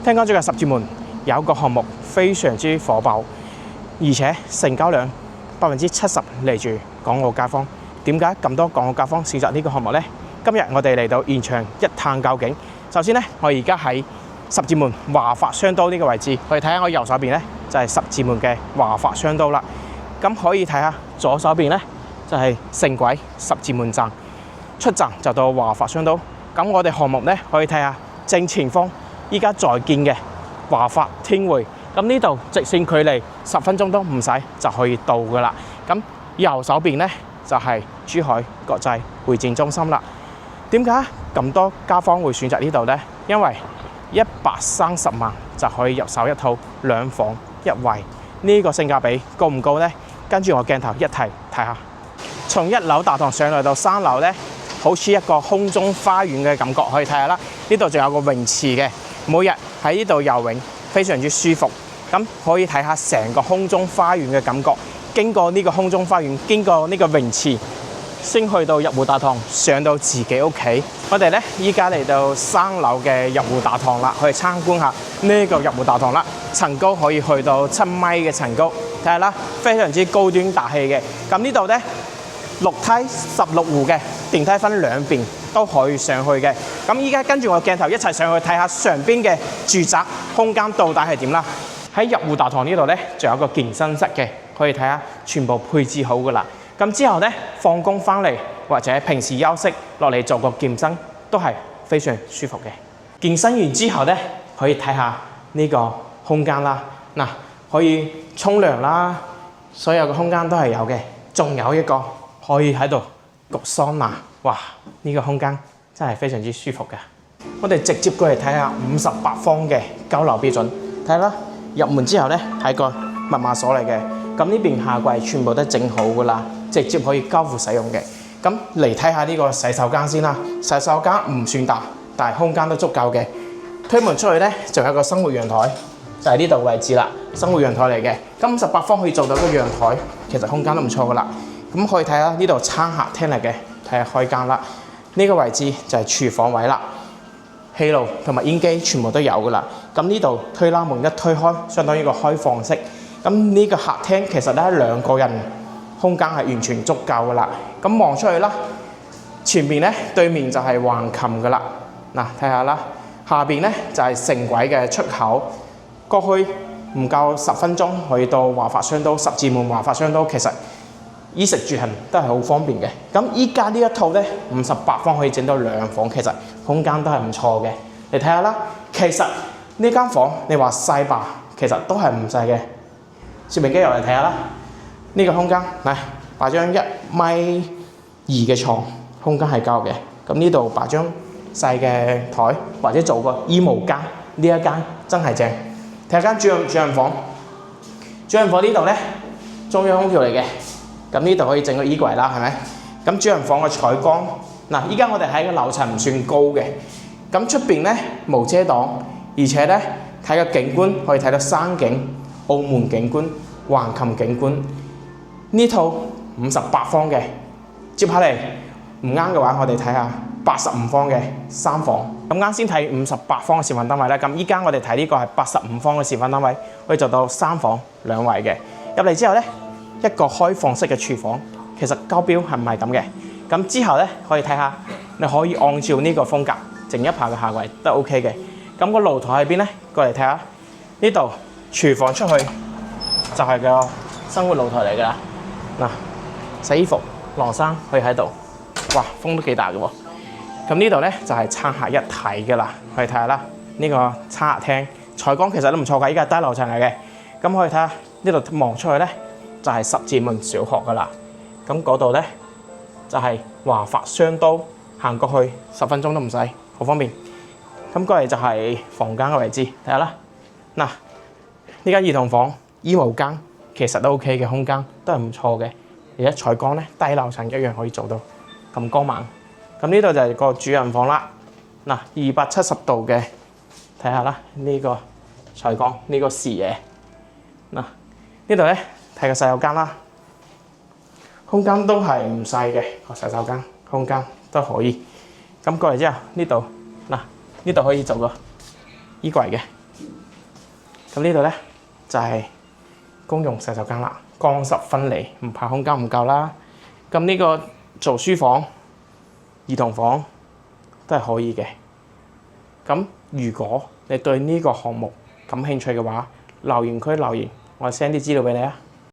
聽講最近十字門有個項目非常之火爆，而且成交量70%嚟自港澳街坊。點解咁多港澳街坊選擇呢個項目呢？今日我哋嚟到現場一探究竟。首先呢，我而家喺十字門華發商都呢個位置，我哋睇下我右手邊呢，就係十字門嘅華發商都啦。咁可以睇下左手邊呢，就係城軌十字門站，出站就到華發商都。咁我哋項目呢，可以睇下正前方依家在建嘅華發天匯。咁呢度直線距離10分鐘都唔使就可以到噶啦。咁右手邊呢，就係珠海國際會展中心啦。點解咁多街坊會選擇呢度呢？因為130萬就可以入手一套2房1衛，呢個性價比高唔高呢？跟住我鏡頭一提睇下，從1樓大堂上嚟到3樓呢，好似一個空中花園嘅感覺，可以睇下啦。呢度仲有個泳池嘅，每日喺呢度游泳非常之舒服。咁可以睇下成個空中花園嘅感覺，經過呢個空中花園，經過呢個泳池，先去到入戶大堂，上到自己屋企。我哋呢，依家嚟到3樓嘅入戶大堂啦，去參觀下呢個入戶大堂啦。層高可以去到7米嘅層高，睇下啦，非常之高端大氣嘅。咁呢度呢，6梯16戶嘅電梯分兩邊都可以上去嘅。咁依家跟住我鏡頭一齊上去睇下上邊嘅住宅空間到底係點啦。喺入戶大堂呢度呢，仲有個健身室嘅，可以睇下全部配置好噶啦。咁之後呢，放工翻嚟或者平時休息落嚟做個健身都係非常舒服嘅。健身完之後呢，可以睇下呢個空間啦。嗱，可以沖涼啦，所有嘅空間都係有嘅。仲有一個可以喺度焗桑拿，哇！呢個空間真係非常之舒服嘅。我哋直接過嚟睇下58方嘅交樓標準，睇下啦。入門之後呢，係個密碼鎖嚟嘅。咁呢邊下櫃全部都整好噶啦，直接可以交付使用嘅。咁嚟睇下呢個洗手間先啦。洗手間唔算大，但係空間都足夠嘅。推門出去呢，仲有一個生活陽台，就係呢度位置啦。生活陽台嚟嘅。咁58方可以做到個陽台，其實空間都唔錯噶啦。咁可以睇下呢度餐客廳嚟嘅，睇下開間啦。呢個位置就係廚房位啦。氣爐同埋煙機全部都有噶啦。咁呢度推拉門一推開，相當於一個開放式。咁呢個客廳其實咧2個人空間係完全足夠噶啦。咁望出去啦，前面咧對面就係橫琴噶啦。嗱，睇下啦，下邊咧就係城軌嘅出口。過去唔夠10分鐘去到華發商都十字門華發商都，其實衣食住行都係好方便嘅。咁依家呢一套咧58方可以整到2房，其實空間都係唔錯嘅。你睇下啦，其實呢間房你話細吧，其實都係唔細嘅。攝影機入嚟睇下啦，呢個空間嚟擺張1.2米嘅床，空間係夠嘅。咁呢度擺張細嘅台，或者做個衣帽間，呢一間真係正。睇下間主人房，主人房呢度咧中央空調嚟嘅。咁呢度可以整個衣櫃啦，係咪？咁主人房嘅採光，嗱，依家我哋喺個樓層唔算高嘅。咁出邊咧無遮擋，而且咧睇個景觀可以睇到山景、澳門景觀、橫琴景觀。呢套58方嘅，接下嚟唔啱嘅話，我哋睇下85方嘅3房。咁啱先睇58方嘅示範單位啦，咁依家我哋睇呢個係85方嘅示範單位，可以做到3房2衛嘅。入嚟之後咧，一個開放式嘅廚房，其實交標係唔係咁嘅。咁之後咧可以睇下，你可以按照呢個風格整一排嘅下櫃都 OK 嘅。咁個露台喺邊咧？過嚟睇下，呢度廚房出去就係個生活露台嚟㗎啦。嗱，洗衣服、晾衫可以喺度，哇，風都幾大嘅喎。咁呢度咧就係餐客一體㗎啦，可以睇下啦。呢個餐客廳採光其實都唔錯㗎，依家係低樓層嚟嘅。咁可以睇下呢度望出去咧，就係十字門小學㗎啦。咁嗰度咧就係華發商都，行過去10分鐘都唔使，好方便。咁過嚟就係房間嘅位置，睇下啦。嗱，呢間兒童房、衣帽間其實都 OK 嘅，空間都係唔錯嘅。而且採光咧，低樓層一樣可以做到咁光猛。咁呢度就係個主人房啦。嗱，270度嘅，睇下啦，呢個採光，呢個視野。嗱，呢度咧睇個洗手間啦，空間都係唔細嘅，個洗手間空間都可以。咁過嚟之後，呢度嗱，呢度可以做個衣櫃嘅，咁呢度咧就係公用洗手間啦，乾濕分離，唔怕空間唔夠啦。咁呢個做書房、兒童房都係可以嘅。咁如果你對呢個項目感興趣嘅話，留言區留言，我 send 啲資料俾你啊。